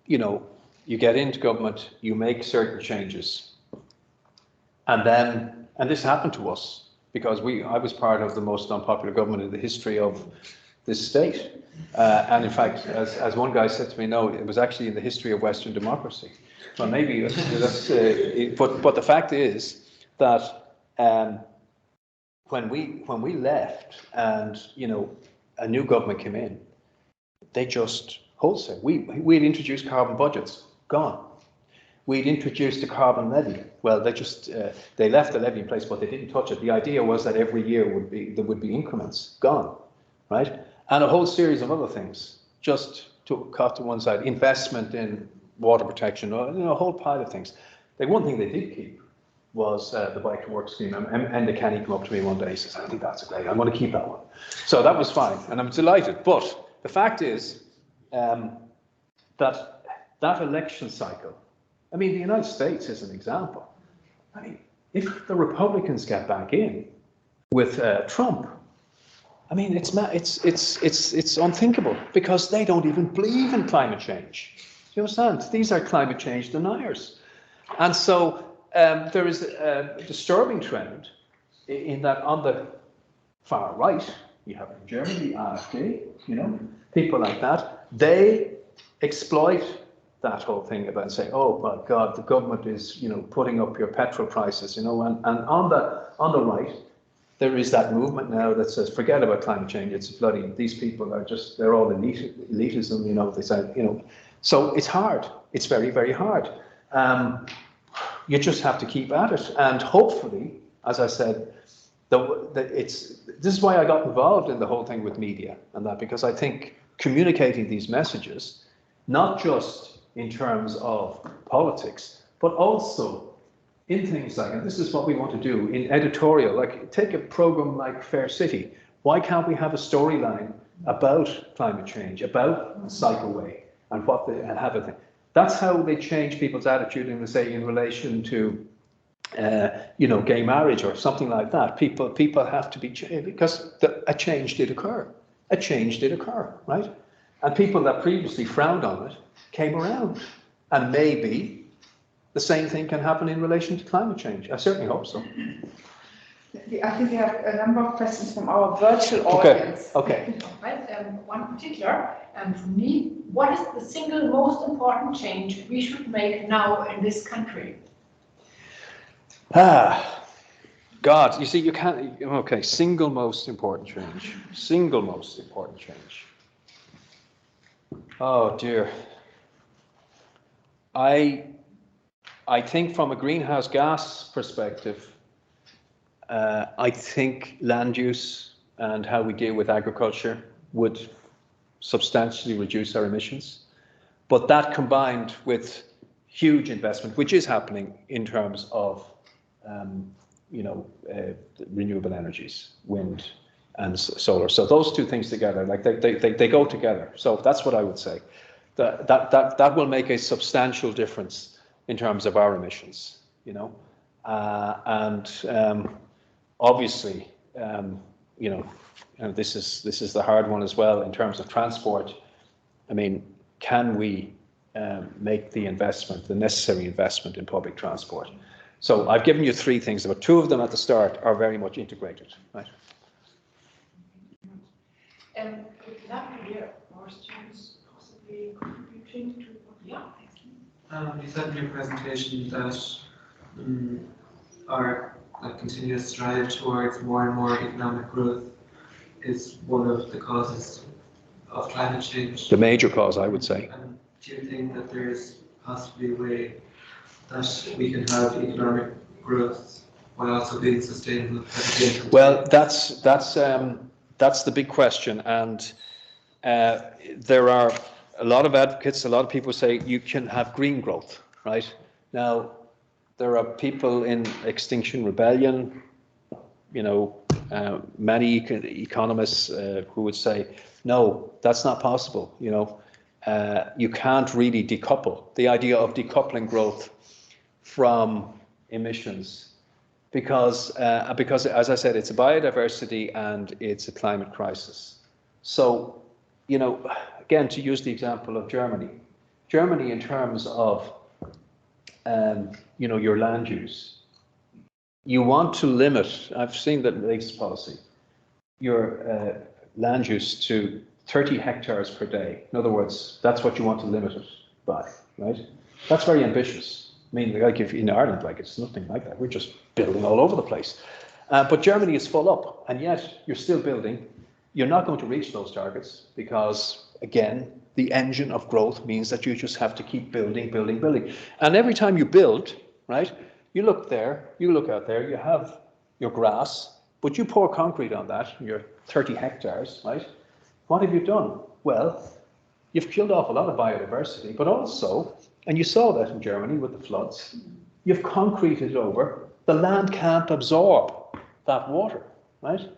you get into government, you make certain changes, and this happened to us because I was part of the most unpopular government in the history of this state, and in fact, as one guy said to me, no, it was actually in the history of Western democracy. Well, maybe that's but the fact is that when we left and a new government came in, they just wholesale. We'd introduced carbon budgets, gone. We'd introduced the carbon levy. Well, they left the levy in place, but they didn't touch it. The idea was that every year there would be increments, gone, right? And a whole series of other things, just cut to one side. Investment in water protection, a whole pile of things. The one thing they did keep was the bike to work scheme. And the Kenny came up to me one day, he says, I think that's a great, I'm going to keep that one. So that was fine, and I'm delighted. But the fact is that election cycle, I mean, the United States is an example. I mean, if the Republicans get back in with Trump, I mean, it's unthinkable, because they don't even believe in climate change. Do you understand? These are climate change deniers. And so there is a disturbing trend in that on the far right, you have in Germany, AfD, people like that, they exploit that whole thing about saying, oh my God, the government is, putting up your petrol prices, and on the right, there is that movement now that says, forget about climate change. It's bloody, these people are just, they're all elitism, you know, they say, you know. So it's hard. It's very, very hard. You just have to keep at it. And hopefully, as I said, this is why I got involved in the whole thing with media and that, because I think communicating these messages, not just in terms of politics, but also in things like, and this is what we want to do in editorial, like take a program like Fair City. Why can't we have a storyline about climate change, about cycleway, and what they and have a thing? That's how they change people's attitude in, say, in relation to, you know, gay marriage or something like that. People have to be changed because a change did occur. A change did occur, right? And people that previously frowned on it came around, and maybe the same thing can happen in relation to climate change. I certainly hope so. I think we have a number of questions from our virtual audience. Okay. Right, one particular, for me, what is the single most important change we should make now in this country? God, you see, you can't, okay, single most important change. Single most important change. Oh dear. I think from a greenhouse gas perspective, I think land use and how we deal with agriculture would substantially reduce our emissions. But that combined with huge investment, which is happening in terms of, you know, renewable energies, wind and solar. So those two things together, like they go together. So that's what I would say. That will make a substantial difference in terms of our emissions, you know, and obviously, you know, and this is the hard one as well in terms of transport. I mean, can we make the investment, the necessary investment in public transport? So I've given you three things, but two of them at the start are very much integrated, right? Would love to hear more students possibly contributing to what, yeah. You said in your presentation that our continuous strive towards more and more economic growth is one of the causes of climate change. The major cause, I would say. And do you think that there is possibly a way that we can have economic growth while also being sustainable? Well, that's the big question, and there are a lot of advocates, a lot of people say you can have green growth, right? Now, there are people in Extinction Rebellion, you know, many economists who would say, no, that's not possible, you know. You can't really decouple the idea of decoupling growth from emissions because as I said, it's a biodiversity and it's a climate crisis. So, you know, again, to use the example of Germany in terms of, you know, your land use, you want to limit, I've seen that latest policy, your land use to 30 hectares per day. In other words, that's what you want to limit it by, right? That's very ambitious. I mean, like if in Ireland, like it's nothing like that. We're just building all over the place. But Germany is full up, and yet you're still building. You're not going to reach those targets because, again, the engine of growth means that you just have to keep building, building, building. And every time you build, right, you look there, you look out there, you have your grass, but you pour concrete on that, your 30 hectares, right? What have you done? Well, you've killed off a lot of biodiversity, but also, and you saw that in Germany with the floods, you've concreted over, the land can't absorb that water, right?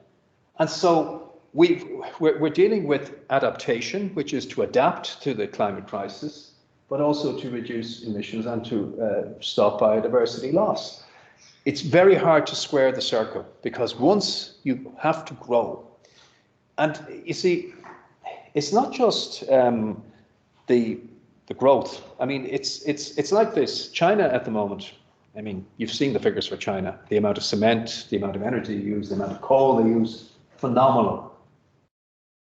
And so we're dealing with adaptation, which is to adapt to the climate crisis, but also to reduce emissions and to stop biodiversity loss. It's very hard to square the circle because once you have to grow, and you see, it's not just the growth. I mean, it's like this. China at the moment, I mean, you've seen the figures for China, the amount of cement, the amount of energy they use, the amount of coal they use, phenomenal.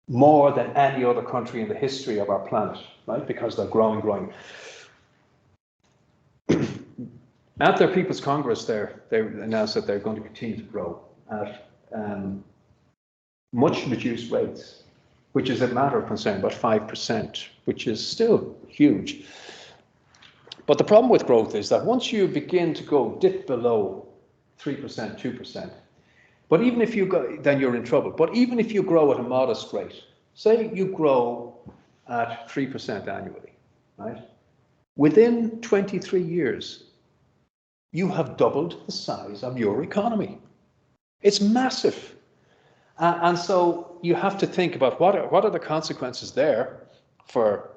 More than any other country in the history of our planet, right? Because they're growing. At their People's Congress there, they announced that they're going to continue to grow at much reduced rates, which is a matter of concern, about 5%, which is still huge. But the problem with growth is that once you begin to dip below 3%, 2%, but even if you go, then you're in trouble. But even if you grow at a modest rate, say you grow at 3% annually, right? Within 23 years, you have doubled the size of your economy. It's massive. And so you have to think about what are the consequences there for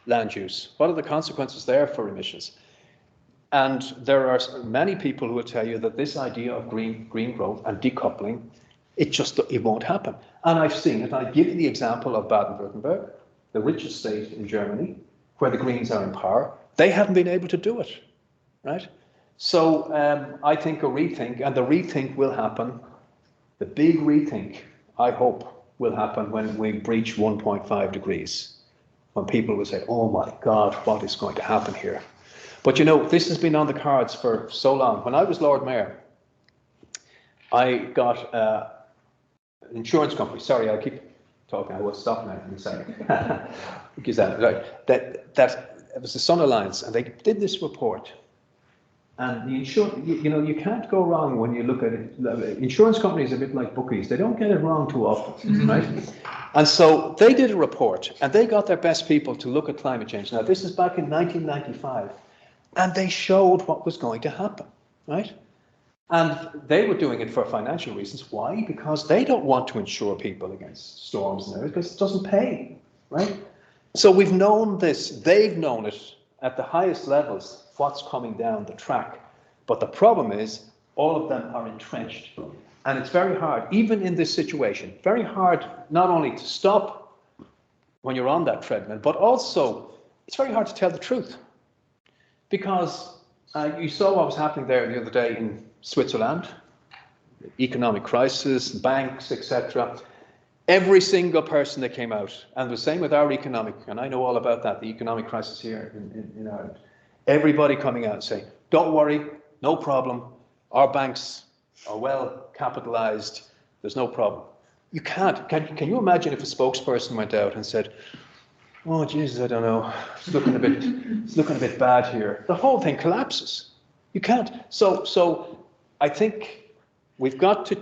land use? What are the consequences there for emissions? And there are many people who will tell you that this idea of green growth and decoupling, it won't happen. And I've seen it. I give you the example of Baden-Württemberg, the richest state in Germany, where the Greens are in power. They haven't been able to do it, right? So I think a rethink, and the rethink will happen. The big rethink, I hope, will happen when we breach 1.5 degrees, when people will say, oh my God, what is going to happen here? But you know, this has been on the cards for so long. When I was Lord Mayor, I got an insurance company. Sorry, I keep talking. I will stop now in a second. Because that it was the Sun Alliance, and they did this report. And the you can't go wrong when you look at it. Insurance companies are a bit like bookies. They don't get it wrong too often, right? And so they did a report, and they got their best people to look at climate change. Now, this is back in 1995. And they showed what was going to happen, right? And they were doing it for financial reasons. Why? Because they don't want to insure people against storms and everything, because it doesn't pay, right? So we've known this. They've known it at the highest levels, what's coming down the track. But the problem is, all of them are entrenched. And it's very hard, even in this situation, very hard not only to stop when you're on that treadmill, but also it's very hard to tell the truth. Because you saw what was happening there the other day in Switzerland, economic crisis, banks, etc. Every single person that came out, and the same with our economic, and I know all about that, the economic crisis here in Ireland. Everybody coming out and saying, don't worry, no problem, our banks are well capitalized, there's no problem. You can't. Can you imagine if a spokesperson went out and said, oh, Jesus, I don't know. It's looking a bit bad here. The whole thing collapses. You can't. So I think we've got to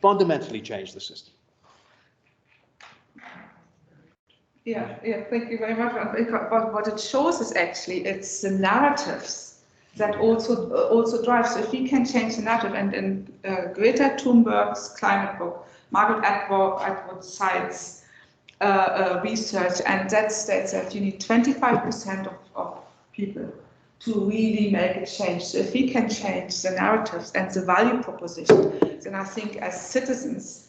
fundamentally change the system. Yeah, thank you very much. But what it shows is actually it's the narratives that also drive. So if we can change the narrative, and in Greta Thunberg's climate book, Margaret Atwood cites research, and that states that you need 25% of people to really make a change. So if we can change the narratives and the value proposition, then I think as citizens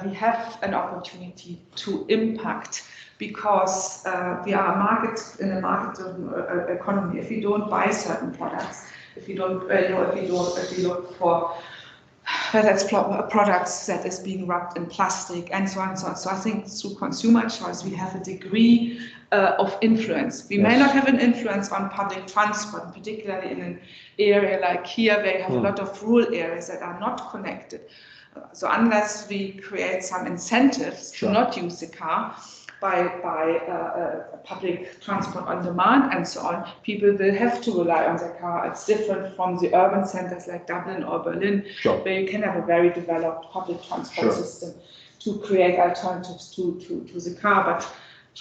we have an opportunity to impact, because we are in a market economy. If we don't buy certain products, if we look for whether it's products that is being wrapped in plastic and so on and so on. So I think through consumer choice, we have a degree of influence. We may not have an influence on public transport, particularly in an area like here, where you have a lot of rural areas that are not connected. So unless we create some incentives to not use the car, by public transport on demand and so on, people will have to rely on their car. It's different from the urban centers like Dublin or Berlin, where you can have a very developed public transport system to create alternatives to the car. But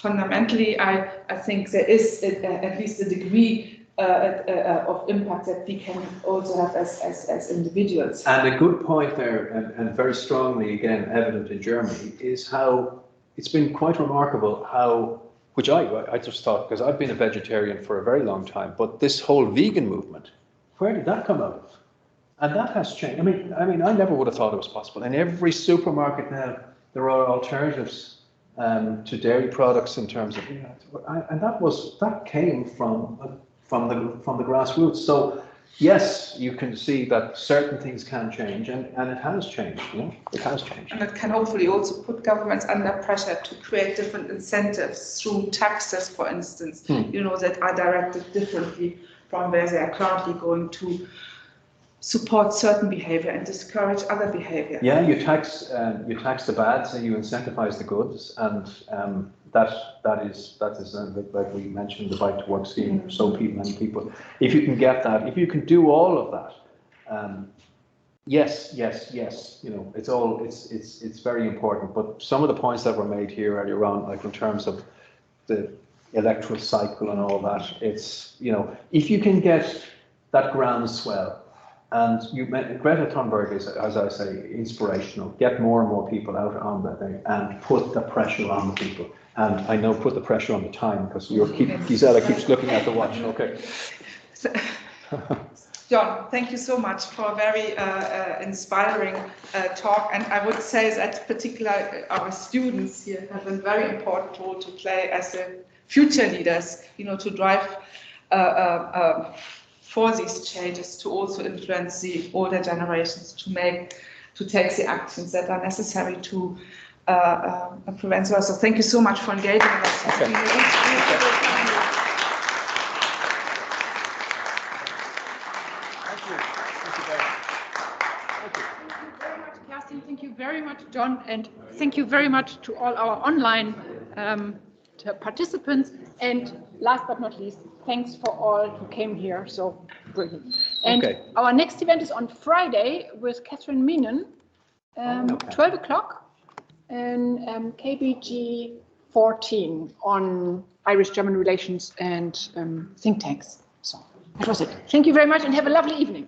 fundamentally, I think there is at least a degree of impact that we can also have as individuals. And a good point there, and very strongly again evident in Germany, is how it's been quite remarkable how, which I just thought, because I've been a vegetarian for a very long time, but this whole vegan movement, where did that come out of? And that has changed. I mean, I never would have thought it was possible. In every supermarket now, there are alternatives to dairy products in terms of, and that came from the grassroots. So yes, you can see that certain things can change, and it has changed. It has changed. And it can hopefully also put governments under pressure to create different incentives through taxes, for instance, that are directed differently from where they are currently going to support certain behavior and discourage other behavior. Yeah, you tax the bads and you incentivize the goods, and that is like we mentioned, the bike to work scheme for so many people. If you can get that, if you can do all of that, yes, you know, it's very important. But some of the points that were made here earlier on, like in terms of the electoral cycle and all that, it's, you know, if you can get that groundswell. And Greta Thunberg is, as I say, inspirational. Get more and more people out on that thing and put the pressure on the people. And I know put the pressure on the time, because Gisela keeps looking at the watch. Okay. John, thank you so much for a very inspiring talk. And I would say that particularly our students here have a very important role to play as the future leaders, you know, to drive for these changes, to also influence the older generations to take the actions that are necessary to prevent those. So thank you so much for engaging with us. Okay. Thank you very much, John, and thank you very much to all our online participants. And last but not least, thanks for all who came here. So brilliant. And our next event is on Friday with Kerstin Mey, 12 o'clock, in KBG 14 on Irish-German relations and think tanks. So that was it. Thank you very much and have a lovely evening.